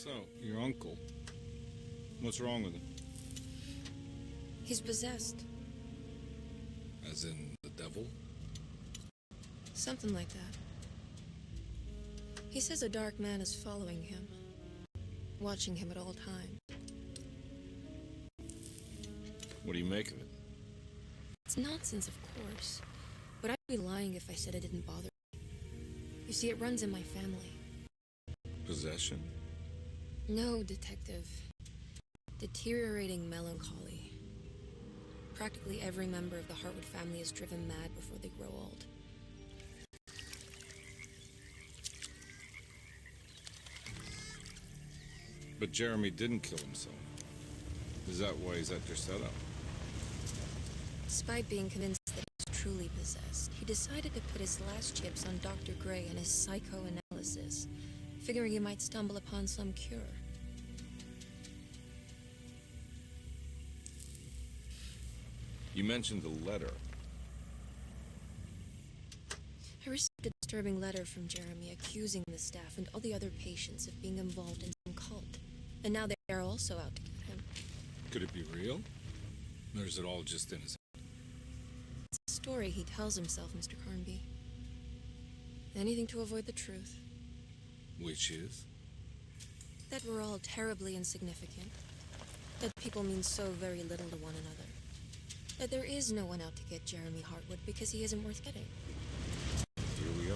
So, your uncle, what's wrong with him? He's possessed. As in the devil? Something like that. He says a dark man is following him, watching him at all times. What do you make of it? It's nonsense, of course, but I'd be lying if I said it didn't bother me. You see, it runs in my family. Possession? No, Detective. Deteriorating melancholy. Practically every member of the Hartwood family is driven mad before they grow old. But Jeremy didn't kill himself. Is that why he's at your setup? Despite being convinced that he was truly possessed, he decided to put his last chips on Dr. Gray and his psychoanalysis, figuring he might stumble upon some cure. You mentioned the letter. I received a disturbing letter from Jeremy accusing the staff and all the other patients of being involved in some cult. And now they are also out to get him. Could it be real? Or is it all just in his head? It's a story he tells himself, Mr. Carnby. Anything to avoid the truth. Which is? That we're all terribly insignificant. That people mean so very little to one another. That there is no one out to get Jeremy Hartwood because he isn't worth getting. Here we are.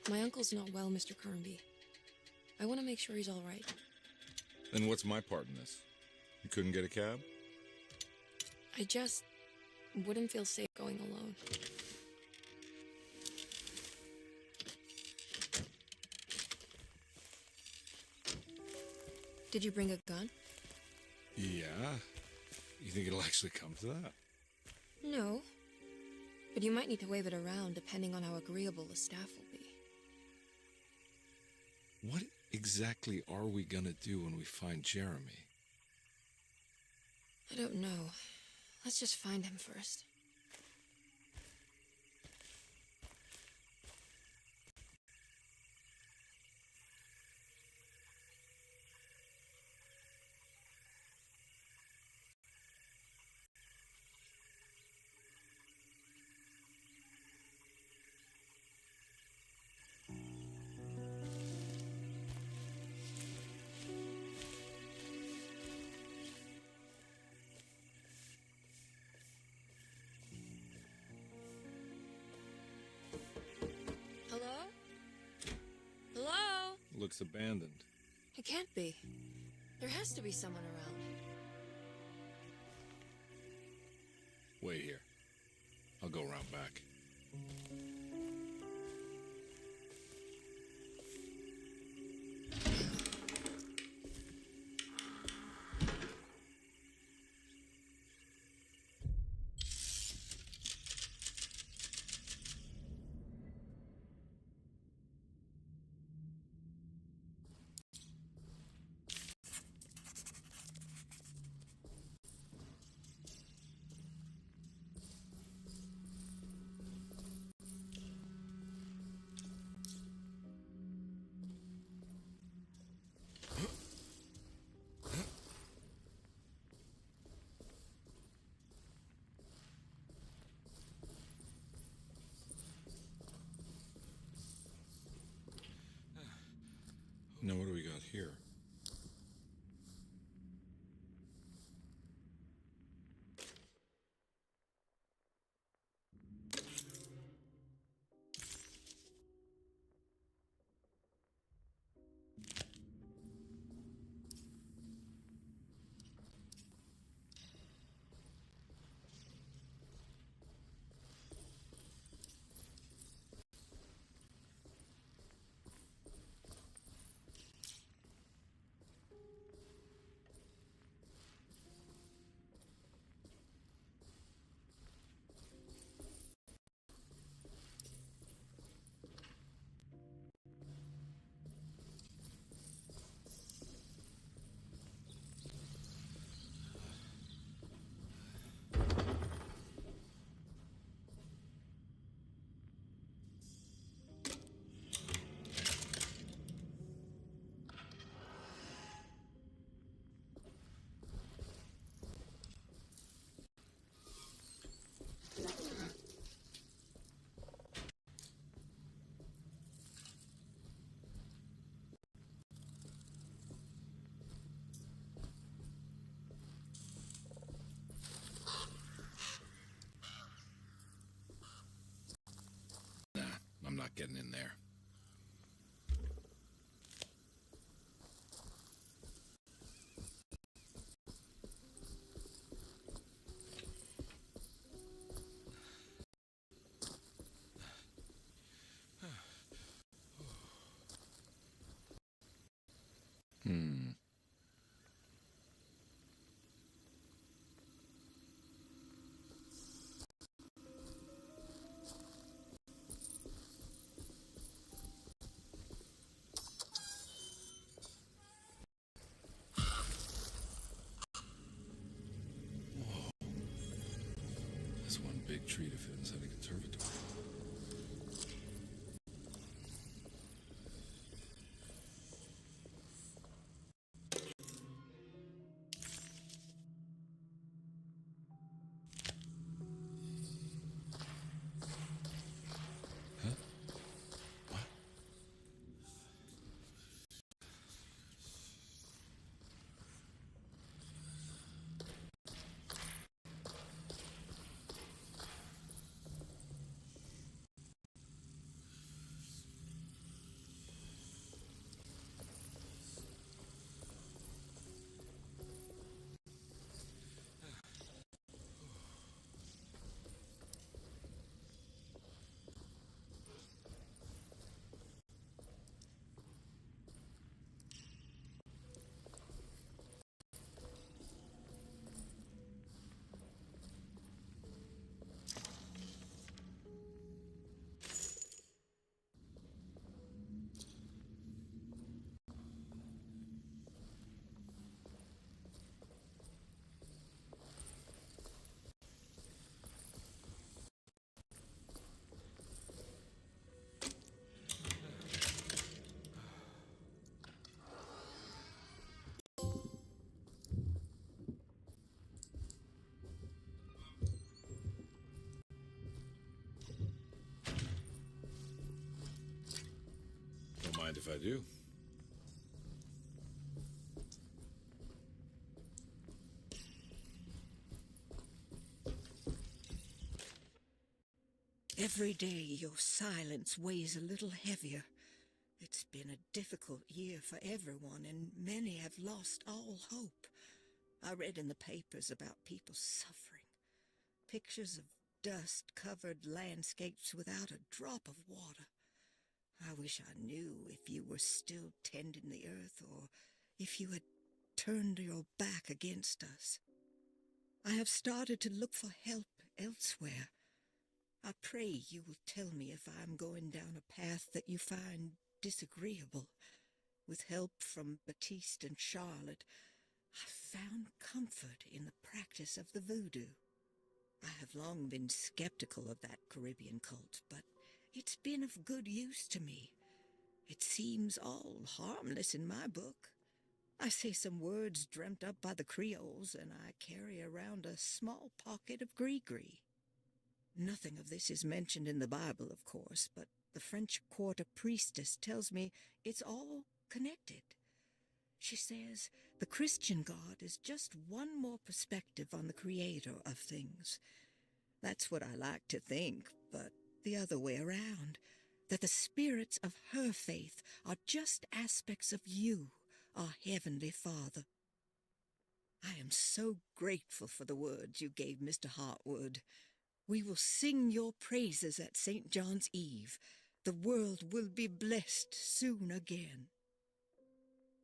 My uncle's not well, Mr. Carnby. I want to make sure he's all right. Then what's my part in this? You couldn't get a cab? I just wouldn't feel safe going alone. Did you bring a gun? Yeah. You think it'll actually come to that? No. But you might need to wave it around depending on how agreeable the staff will be. What exactly are we gonna do when we find Jeremy? I don't know. Let's just find him first. Hello? Hello? Looks abandoned. It can't be. There has to be someone around. Wait here. I'll go around back. not getting in there. That's one big tree to fit inside a conservatory. Huh? What? Don't mind if I do. Every day your silence weighs a little heavier. It's been a difficult year for everyone, and many have lost all hope. I read in the papers about people suffering. Pictures of dust-covered landscapes without a drop of water. I wish I knew if you were still tending the earth, or if you had turned your back against us. I have started to look for help elsewhere. I pray you will tell me if I am going down a path that you find disagreeable. With help from Baptiste and Charlotte, I found comfort in the practice of the voodoo. I have long been skeptical of that Caribbean cult, but it's been of good use to me. It seems all harmless in my book. I say some words dreamt up by the Creoles, and I carry around a small pocket of gree-gree. Nothing of this is mentioned in the Bible, of course, but the French Quarter priestess tells me it's all connected. She says the Christian God is just one more perspective on the creator of things. That's what I like to think, but the other way around, that the spirits of her faith are just aspects of you, our Heavenly Father. I am so grateful for the words you gave Mr. Hartwood. We will sing your praises at St. John's Eve. The world will be blessed soon again.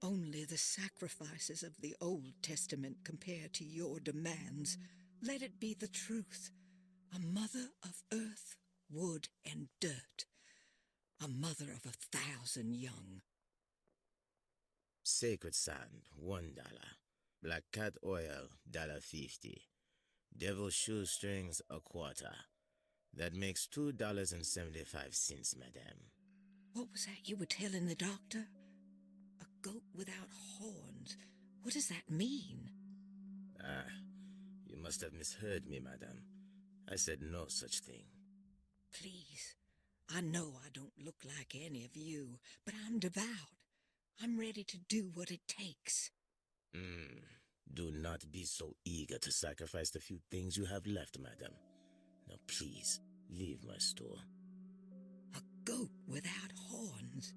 Only the sacrifices of the Old Testament compare to your demands. Let it be the truth. A mother of earth, wood, and dirt. A mother of 1,000 young. Sacred sand, $1. Black cat oil, $1.50. Devil shoestrings, a quarter. That makes $2.75, madame. What was that you were telling the doctor? A goat without horns. What does that mean? Ah, you must have misheard me, madame. I said no such thing. Please, I know I don't look like any of you, but I'm devout. I'm ready to do what it takes. Do not be so eager to sacrifice the few things you have left, madam. Now please, leave my store. A goat without horns.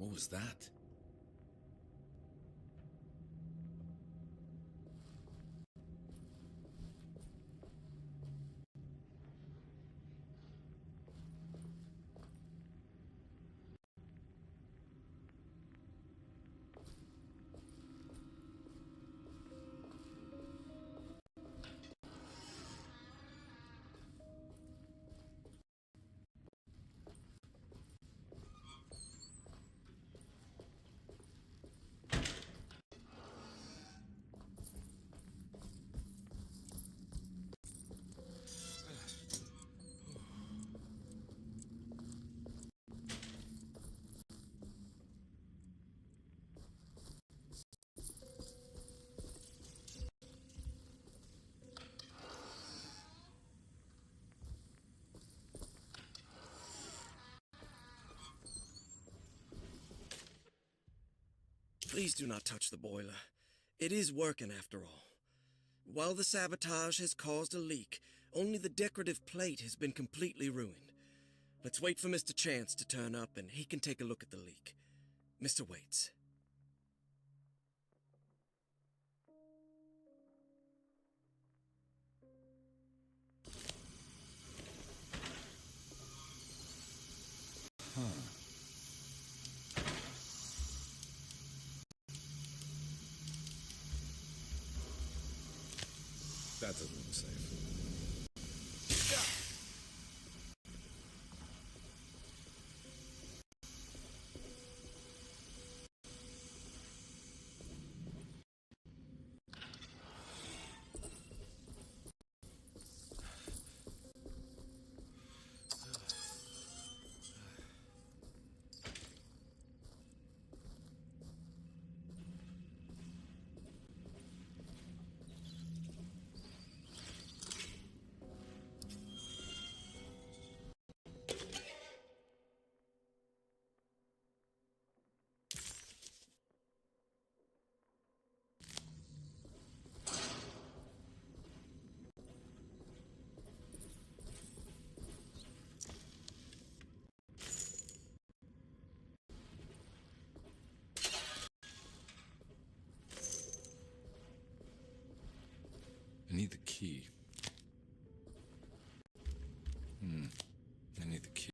What was that? Please do not touch the boiler. It is working after all. While the sabotage has caused a leak, only the decorative plate has been completely ruined. Let's wait for Mr. Chance to turn up and he can take a look at the leak. Mr. Waits. That doesn't look safe. I need the key. I need the key.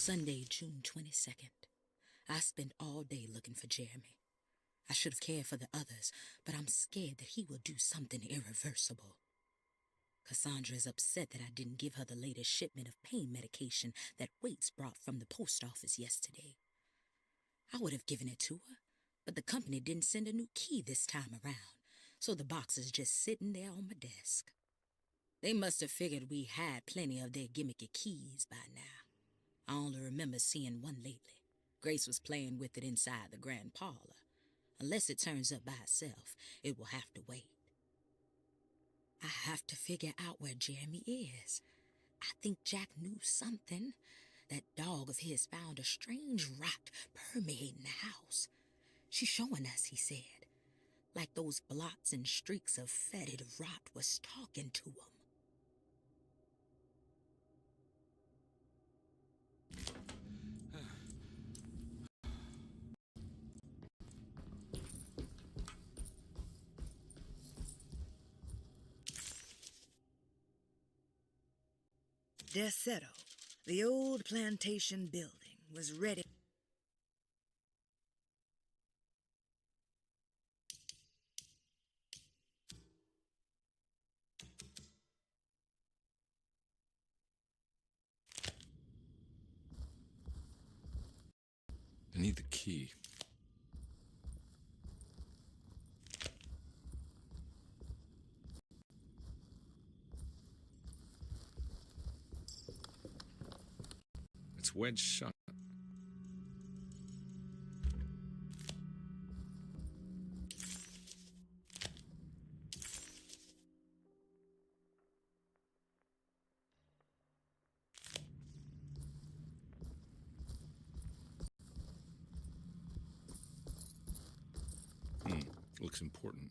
Sunday, June 22nd. I spent all day looking for Jeremy. I should have cared for the others, but I'm scared that he will do something irreversible. Cassandra is upset that I didn't give her the latest shipment of pain medication that Waits brought from the post office yesterday. I would have given it to her, but the company didn't send a new key this time around, so the box is just sitting there on my desk. They must have figured we had plenty of their gimmicky keys by now. I only remember seeing one lately. Grace was playing with it inside the grand parlor. Unless it turns up by itself, it will have to wait. I have to figure out where Jeremy is. I think Jack knew something. That dog of his found a strange rot permeating the house. She's showing us, he said. Like those blots and streaks of fetid rot was talking to him. Desetto, the old plantation building, was ready. I need the key. It's wedged shut. Looks important.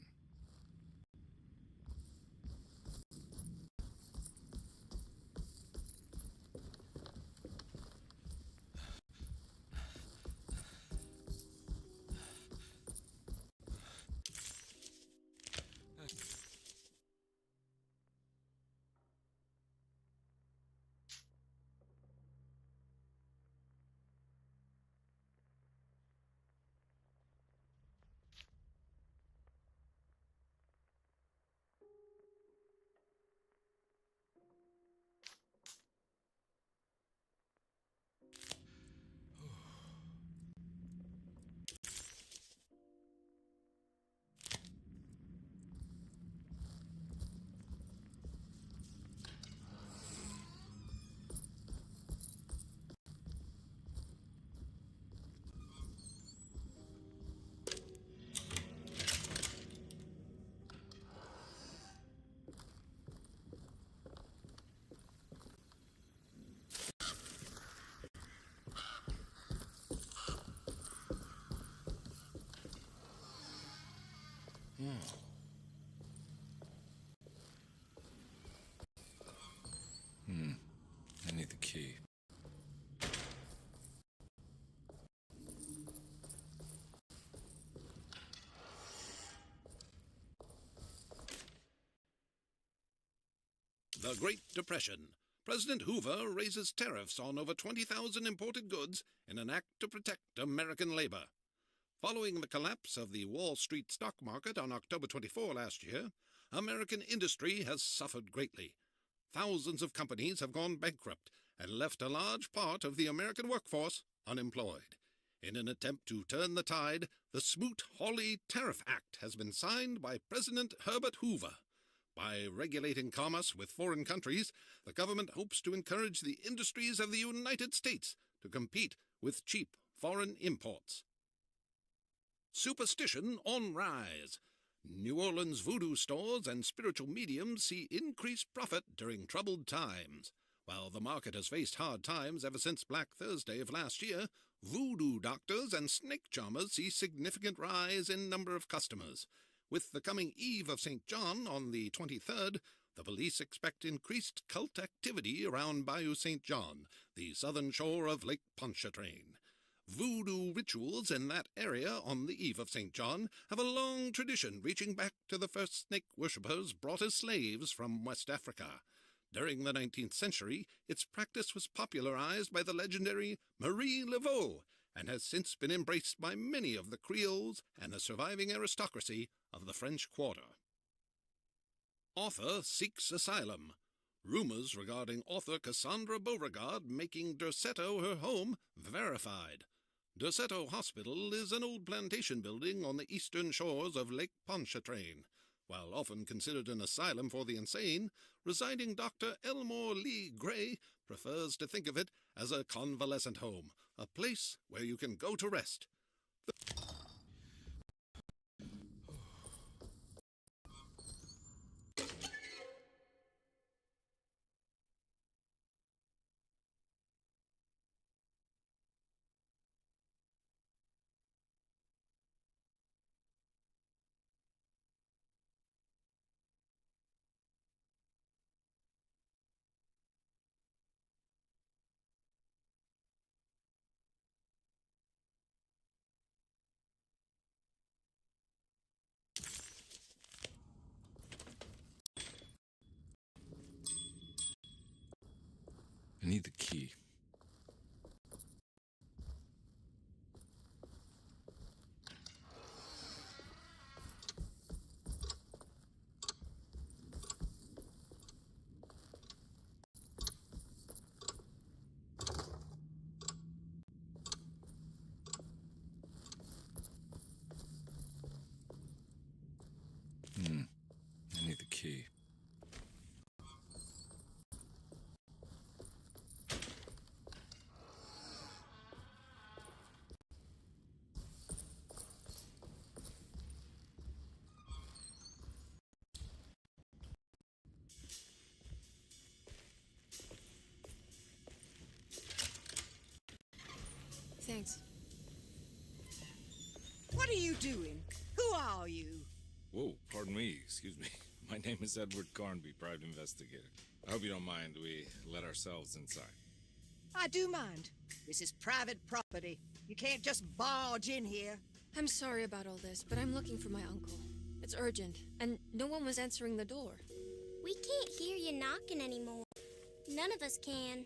I need the key. The Great Depression. President Hoover raises tariffs on over 20,000 imported goods in an act to protect American labor. Following the collapse of the Wall Street stock market on October 24 last year, American industry has suffered greatly. Thousands of companies have gone bankrupt and left a large part of the American workforce unemployed. In an attempt to turn the tide, the Smoot-Hawley Tariff Act has been signed by President Herbert Hoover. By regulating commerce with foreign countries, the government hopes to encourage the industries of the United States to compete with cheap foreign imports. Superstition on rise. New Orleans voodoo stores and spiritual mediums see increased profit during troubled times. While the market has faced hard times ever since Black Thursday of last year, voodoo doctors and snake charmers see significant rise in number of customers. With the coming Eve of St. John on the 23rd, the police expect increased cult activity around Bayou St. John, the southern shore of Lake Pontchartrain. Voodoo rituals in that area on the Eve of St. John have a long tradition reaching back to the first snake worshippers brought as slaves from West Africa. During the 19th century, its practice was popularized by the legendary Marie Laveau and has since been embraced by many of the Creoles and the surviving aristocracy of the French Quarter. Author seeks asylum. Rumors regarding author Cassandra Beauregard making Derceto her home verified. Derceto Hospital is an old plantation building on the eastern shores of Lake Pontchartrain. While often considered an asylum for the insane, residing Dr. Elmore Lee Gray prefers to think of it as a convalescent home, a place where you can go to rest. I need the key. I need the key. Thanks. What are you doing? Who are you? Whoa, pardon me, excuse me. My name is Edward Carnby, private investigator. I hope you don't mind we let ourselves inside. I do mind. This is private property. You can't just barge in here. I'm sorry about all this, but I'm looking for my uncle. It's urgent, and no one was answering the door. We can't hear you knocking anymore. None of us can.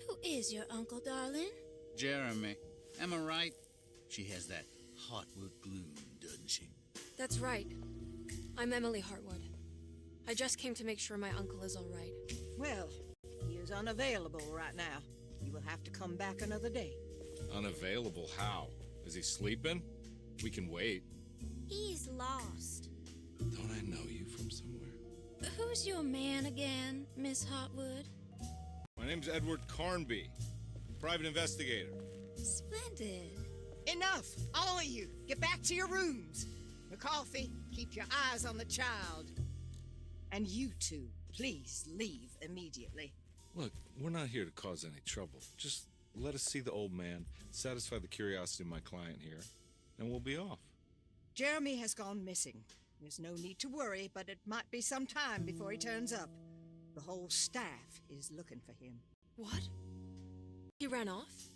Who is your uncle, darling? Jeremy. Am I right? She has that Hartwood gloom, doesn't she? That's right. I'm Emily Hartwood. I just came to make sure my uncle is all right. Well, he is unavailable right now. You will have to come back another day. Unavailable how? Is he sleeping? We can wait. He's lost. Don't I know you from somewhere? Who's your man again, Miss Hartwood? My name's Edward Carnby, private investigator. Splendid. Enough! All of you! Get back to your rooms! McCarthy, keep your eyes on the child. And you two, please leave immediately. Look, we're not here to cause any trouble. Just let us see the old man, satisfy the curiosity of my client here, and we'll be off. Jeremy has gone missing. There's no need to worry, but it might be some time before he turns up. The whole staff is looking for him. What? He ran off?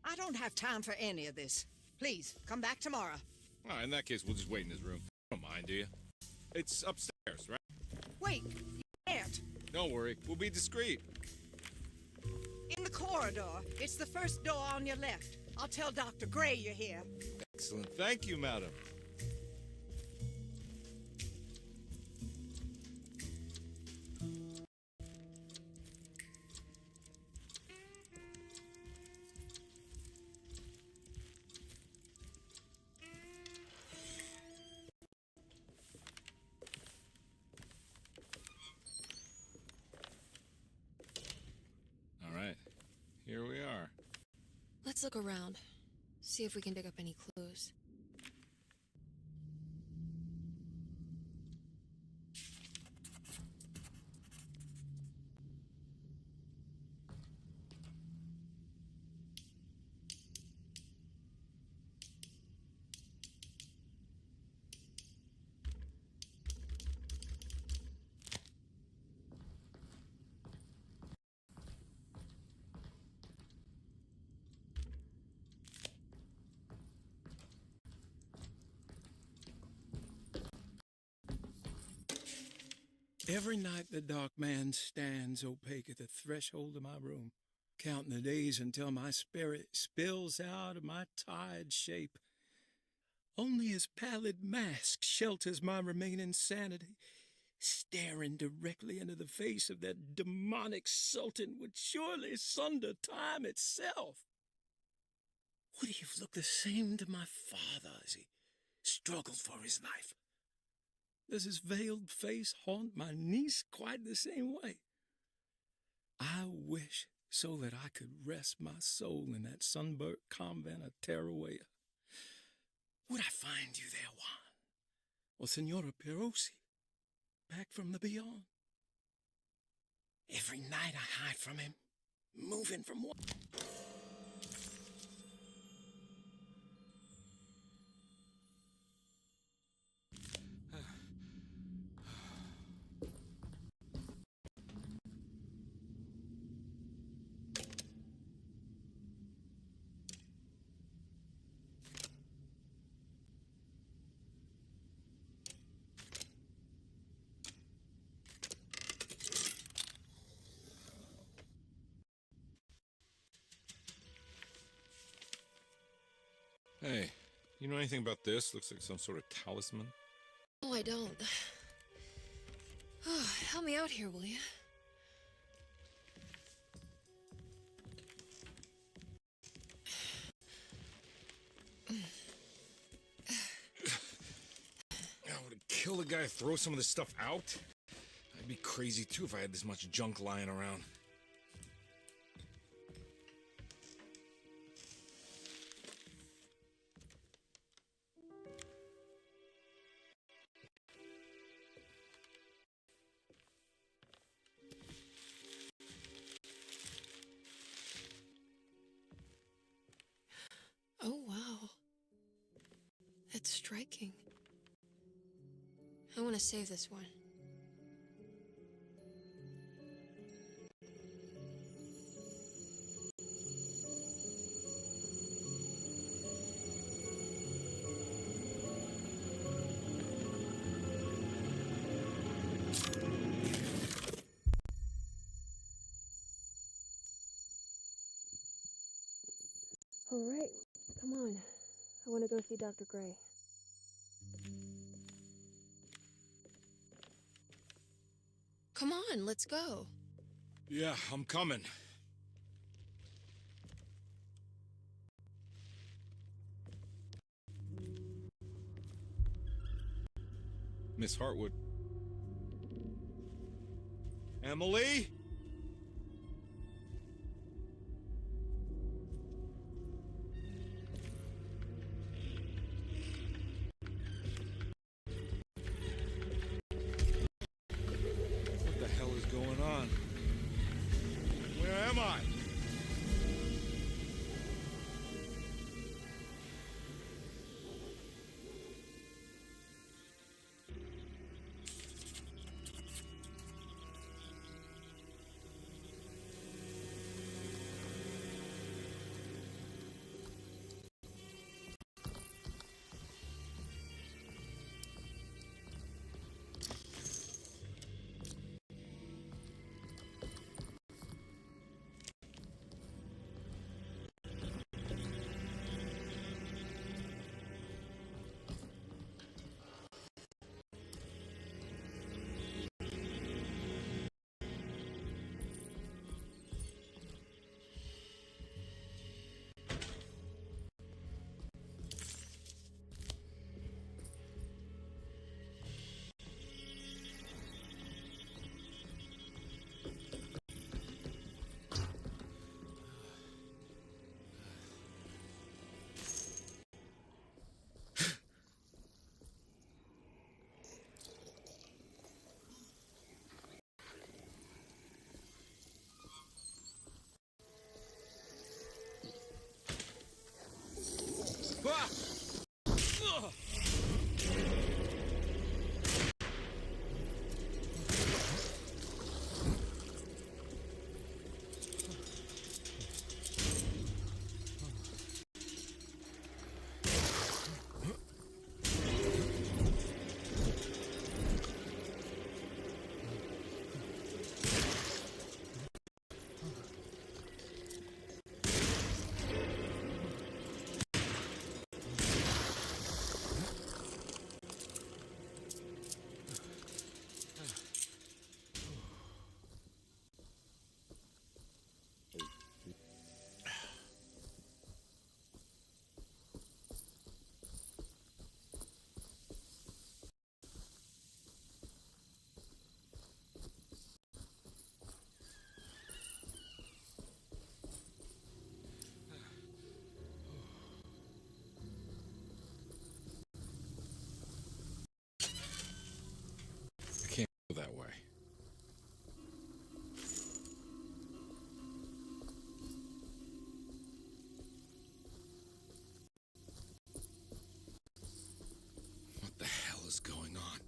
I don't have time for any of this. Please, come back tomorrow. All right, in that case, we'll just wait in his room. Don't mind, do you? It's upstairs, right? Wait, you can't. Don't worry, we'll be discreet. In the corridor. It's the first door on your left. I'll tell Dr. Gray you're here. Excellent. Thank you, madam. All right, here we are. Let's look around. See if we can dig up any clues. Every night the dark man stands opaque at the threshold of my room, counting the days until my spirit spills out of my tired shape. Only his pallid mask shelters my remaining sanity. Staring directly into the face of that demonic sultan would surely sunder time itself. Would he have looked the same to my father as he struggled for his life? Does his veiled face haunt my niece quite the same way? I wish so that I could rest my soul in that sunburnt convent of Teruel. Would I find you there, Juan? Or Senora Perosi, back from the beyond? Every night I hide from him, moving from one... Hey, you know anything about this? Looks like some sort of talisman. No, I don't. Oh, help me out here, will you? I would kill the guy, throw some of this stuff out. I'd be crazy too if I had this much junk lying around. Oh, wow. That's striking. I want to save this one. All right, come on. I want to go see Dr. Gray. Come on, let's go. Yeah, I'm coming. Miss Hartwood. Emily? What the hell is going on? Where am I? Ah! Ugh! is going on?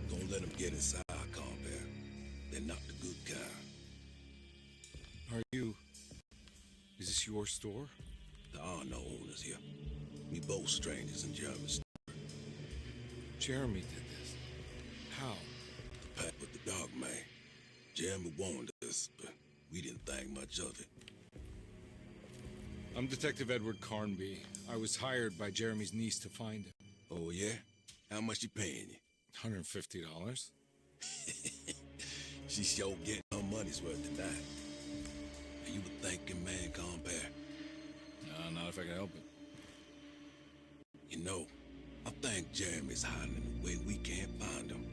Don't let them get inside, combat. They're not the good kind. Is this your store? There are no owners here. We both strangers in Jeremy's. Jeremy did this. How? The pact with the dog man. Jeremy warned us, but we didn't think much of it. I'm Detective Edward Carnby. I was hired by Jeremy's niece to find him. Oh, yeah? How much she paying you? $150. She's sure getting her money's worth tonight. Are you a thinking man, compare? No, not if I can help it. You know, I think Jeremy's hiding in a way we can't find him.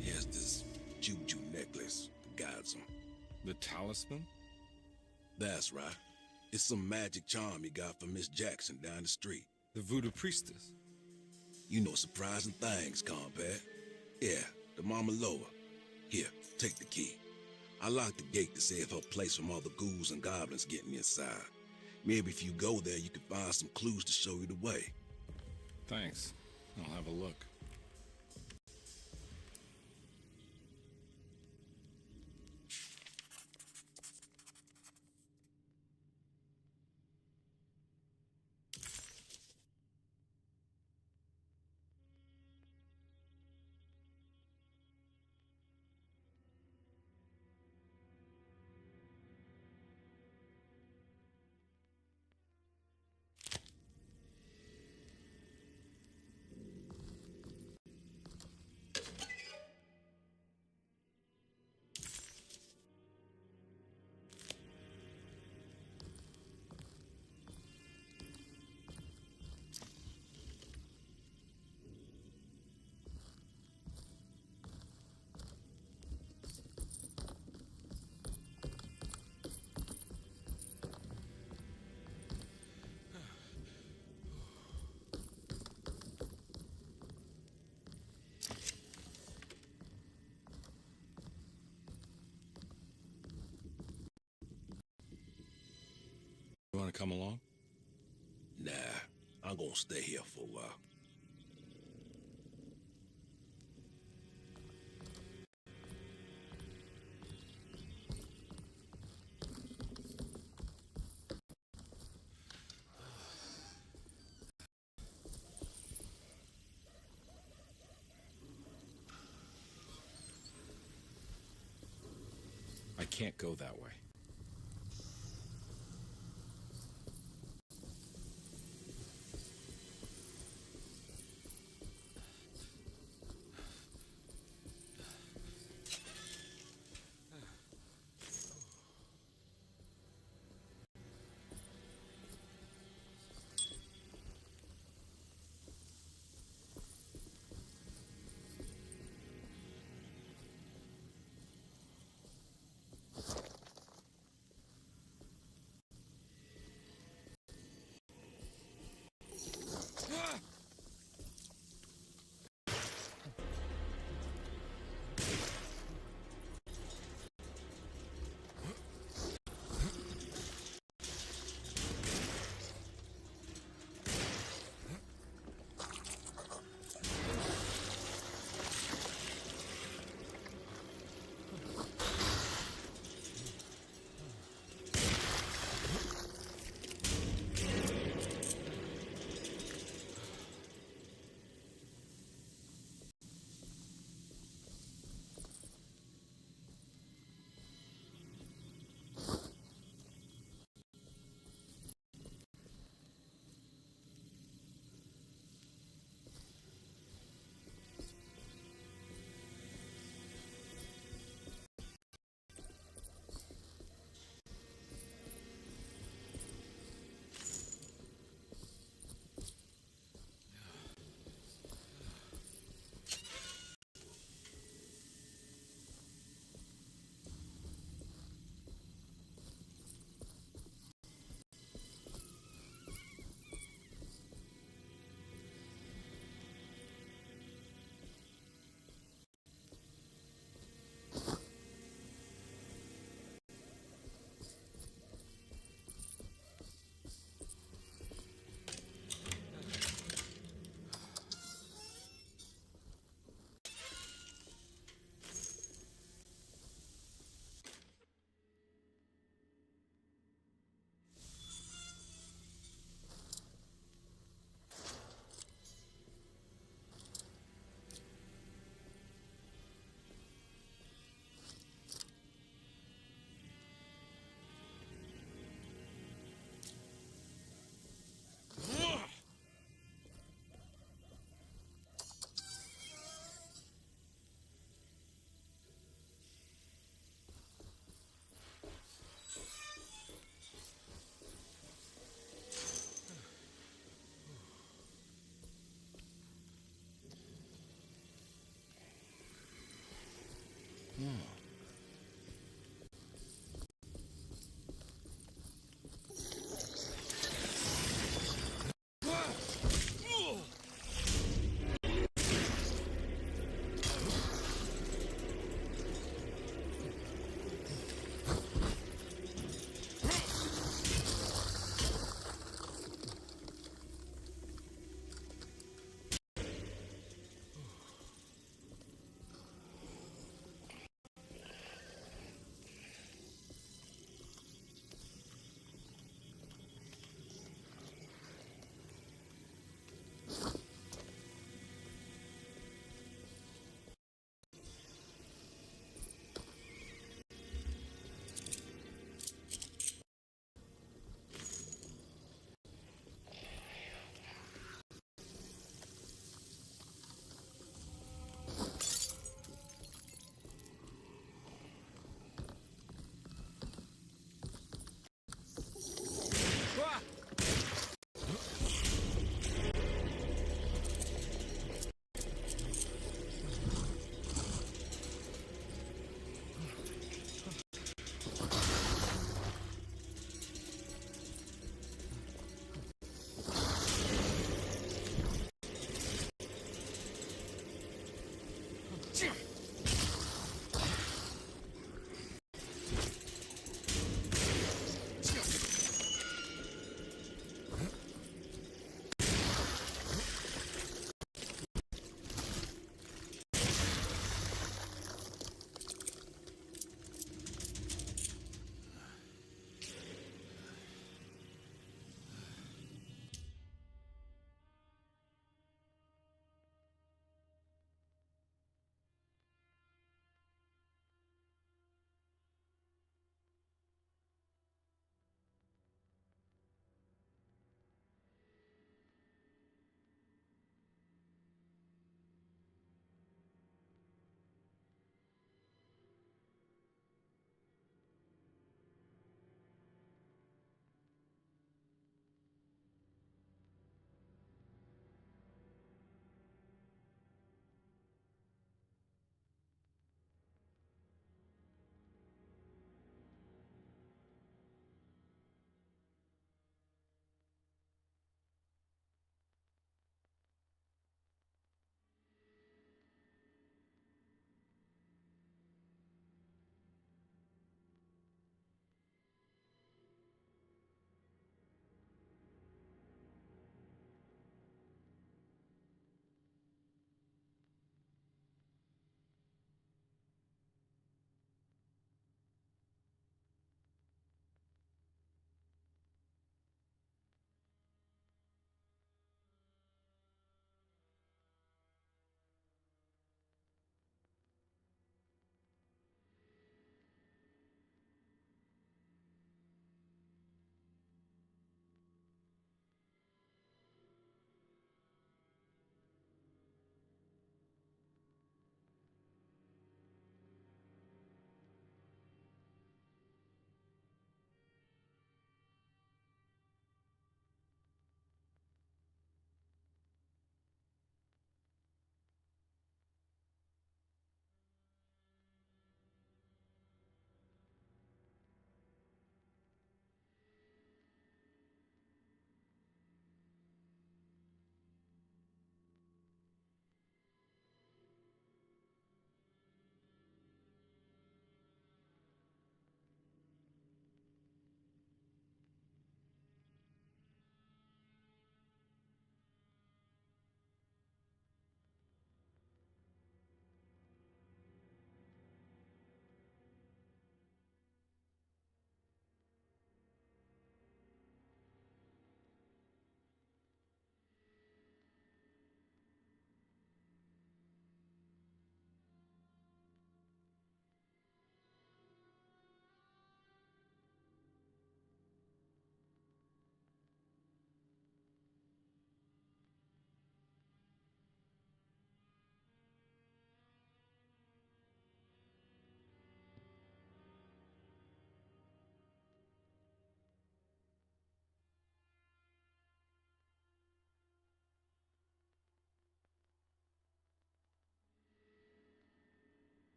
He has this juju necklace that guides him. The talisman? That's right. It's some magic charm he got from Miss Jackson down the street. The voodoo priestess? You know surprising things, compare. Yeah, the Mama Loa. Here, take the key. I locked the gate to save her place from all the ghouls and goblins getting inside. Maybe if you go there, you can find some clues to show you the way. Thanks. I'll have a look. You want to come along? Nah, I'm gonna stay here for a while. I can't go that way.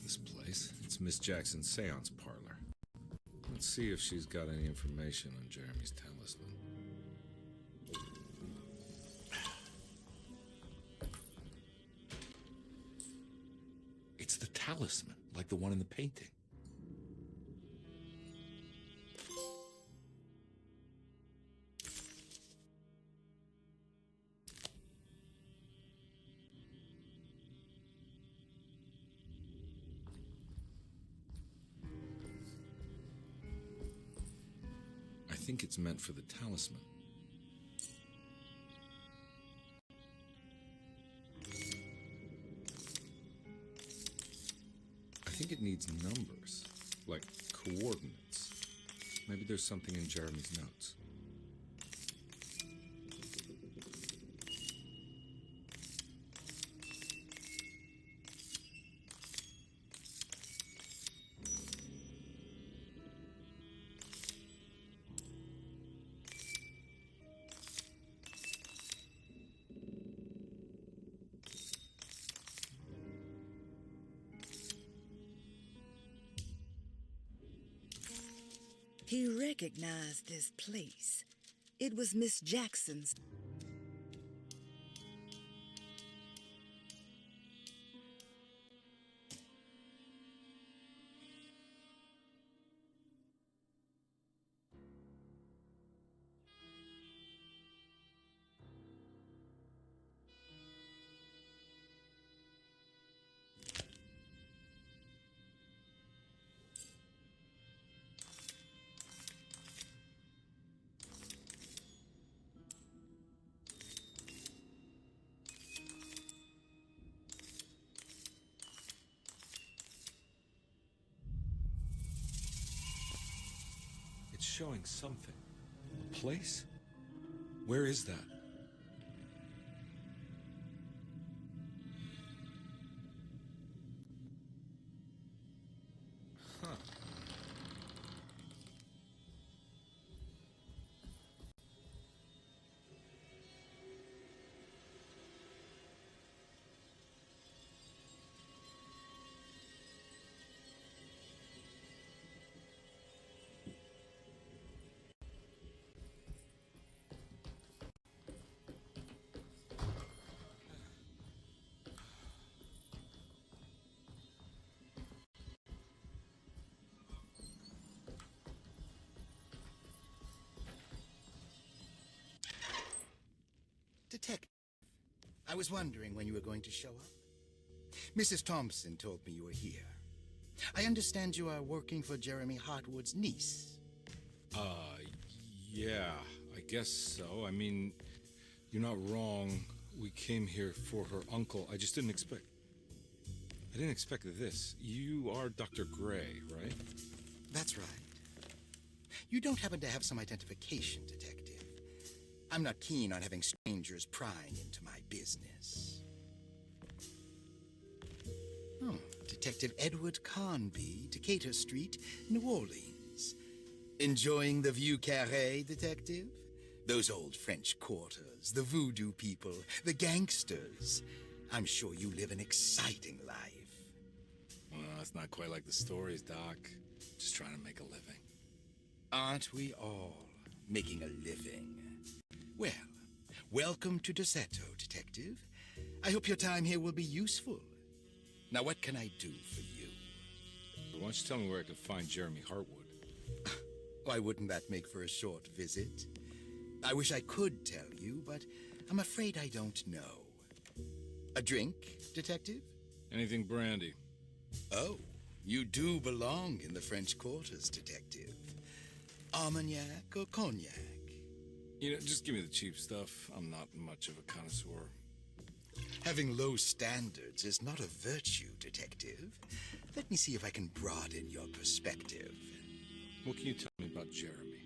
this place. It's Miss Jackson's seance parlor. Let's see if she's got any information on Jeremy's talisman. It's the talisman, like the one in the painting. I think it's meant for the talisman. I think it needs numbers, like coordinates. Maybe there's something in Jeremy's notes. He recognized this place. It was Miss Jackson's. It's showing something. A place? Where is that? Huh. Detective, I was wondering when you were going to show up. Mrs. Thompson told me you were here. I understand you are working for Jeremy Hartwood's niece. Yeah, I guess so. I mean, you're not wrong. We came here for her uncle. I didn't expect this. You are Dr. Gray, right? That's right. You don't happen to have some identification, Detective. I'm not keen on having strangers prying into my business. Oh, Detective Edward Carnby, Decatur Street, New Orleans. Enjoying the Vieux Carré, Detective? Those old French quarters, the voodoo people, the gangsters. I'm sure you live an exciting life. Well, it's not quite like the stories, Doc. Just trying to make a living. Aren't we all making a living? Well, welcome to Deseto, Detective. I hope your time here will be useful. Now, what can I do for you? Why don't you tell me where I can find Jeremy Hartwood? Why wouldn't that make for a short visit? I wish I could tell you, but I'm afraid I don't know. A drink, Detective? Anything brandy. Oh, you do belong in the French quarters, Detective. Armagnac or cognac? You know, just give me the cheap stuff. I'm not much of a connoisseur. Having low standards is not a virtue, Detective. Let me see if I can broaden your perspective. What can you tell me about Jeremy?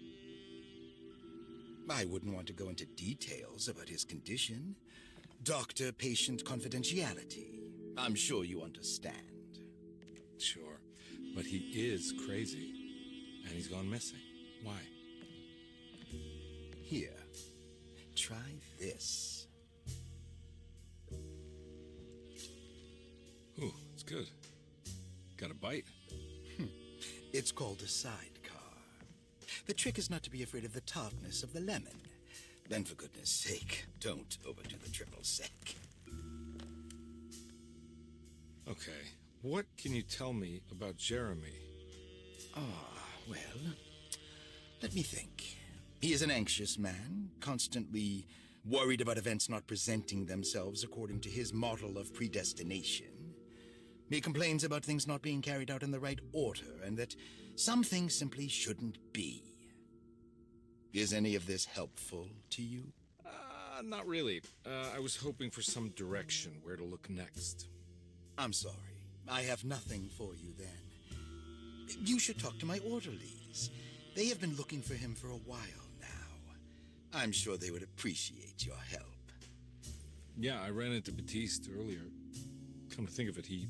I wouldn't want to go into details about his condition. Doctor-patient confidentiality. I'm sure you understand. Sure, but he is crazy, and he's gone missing. Why? Here, try this. Ooh, it's good. Got a bite? It's called a sidecar. The trick is not to be afraid of the tartness of the lemon. Then, for goodness sake, don't overdo the triple sec. Okay, what can you tell me about Jeremy? Well, let me think. He is an anxious man, constantly worried about events not presenting themselves according to his model of predestination. He complains about things not being carried out in the right order, and that some things simply shouldn't be. Is any of this helpful to you? Not really. I was hoping for some direction where to look next. I'm sorry. I have nothing for you then. You should talk to my orderlies. They have been looking for him for a while now. I'm sure they would appreciate your help. Yeah, I ran into Batiste earlier. Come to think of it, he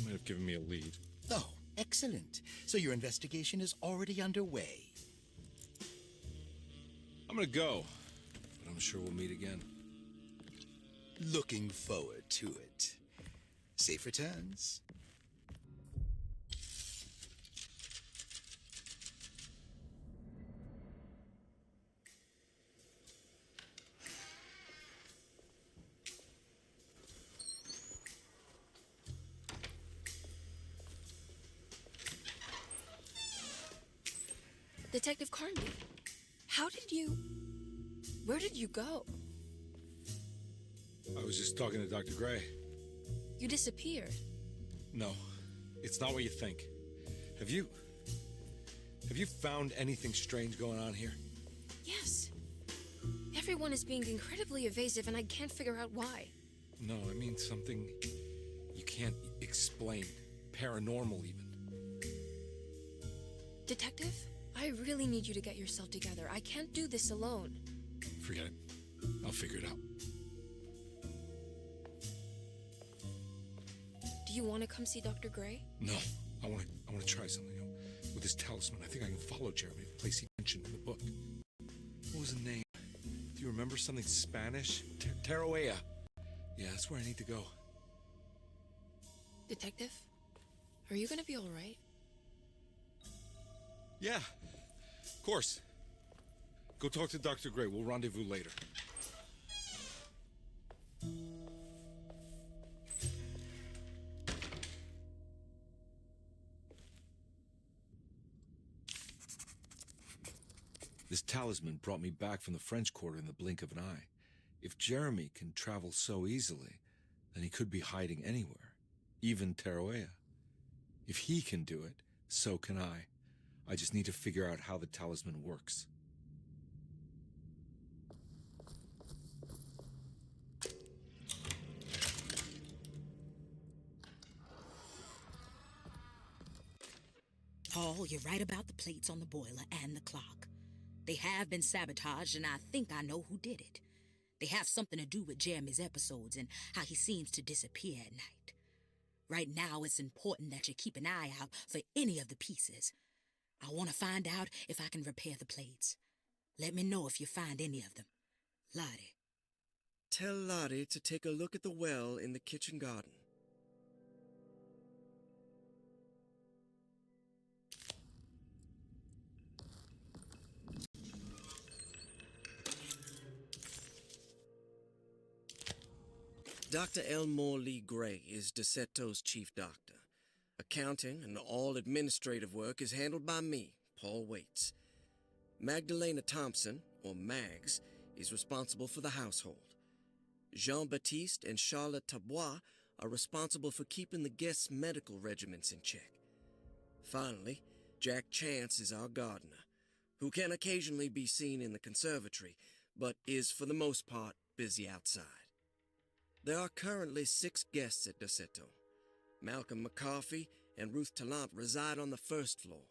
might have given me a lead. Oh, excellent. So your investigation is already underway. I'm gonna go, but I'm sure we'll meet again. Looking forward to it. Safe returns. Detective Carnby, where did you go? I was just talking to Dr. Gray. You disappeared. No, it's not what you think. Have you found anything strange going on here? Yes. Everyone is being incredibly evasive, and I can't figure out why. No, I mean something you can't explain. Paranormal, even. Detective, I really need you to get yourself together. I can't do this alone. Forget it. I'll figure it out. Do you want to come see Dr. Gray? No, I want to try something. With this talisman, I think I can follow Jeremy to the place he mentioned in the book. What was the name? Do you remember something Spanish? Tarawea. Yeah, that's where I need to go. Detective, are you gonna be all right? Yeah, of course. Go talk to Dr. Gray. We'll rendezvous later. This talisman brought me back from the French Quarter in the blink of an eye. If Jeremy can travel so easily, then he could be hiding anywhere, even Tarawea. If he can do it, so can I. I just need to figure out how the talisman works. Paul, you're right about the plates on the boiler and the clock. They have been sabotaged, and I think I know who did it. They have something to do with Jeremy's episodes and how he seems to disappear at night. Right now, it's important that you keep an eye out for any of the pieces. I want to find out if I can repair the plates. Let me know if you find any of them. Lottie. Tell Lottie to take a look at the well in the kitchen garden. Dr. Elmore Lee Gray is Desetto's chief doctor. Accounting and all administrative work is handled by me, Paul Waits. Magdalena Thompson, or Mags, is responsible for the household. Jean-Baptiste and Charlotte Tabois are responsible for keeping the guests' medical regimens in check. Finally, Jack Chance is our gardener, who can occasionally be seen in the conservatory, but is for the most part busy outside. There are currently 6 guests at Desetto. Malcolm McCarthy and Ruth Tallant reside on the first floor.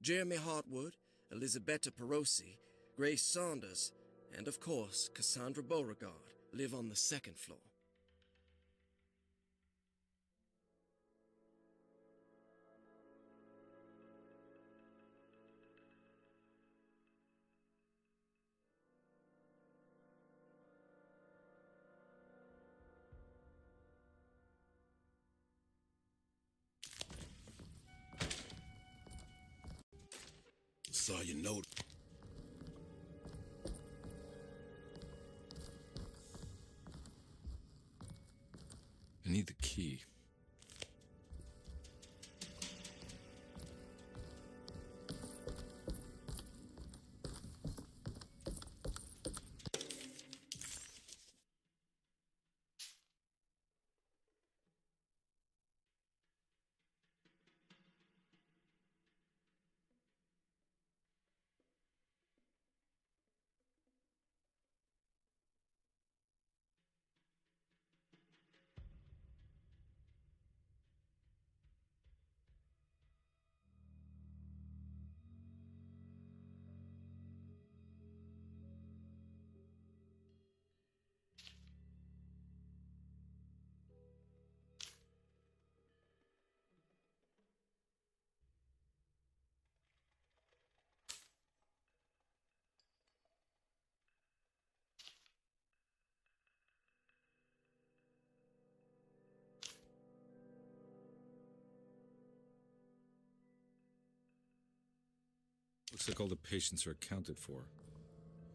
Jeremy Hartwood, Elisabetta Perosi, Grace Saunders, and of course Cassandra Beauregard live on the second floor. saw your note. I need the key. Looks like all the patients are accounted for,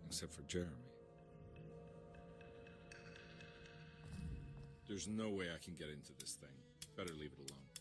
except for Jeremy. There's no way I can get into this thing. Better leave it alone.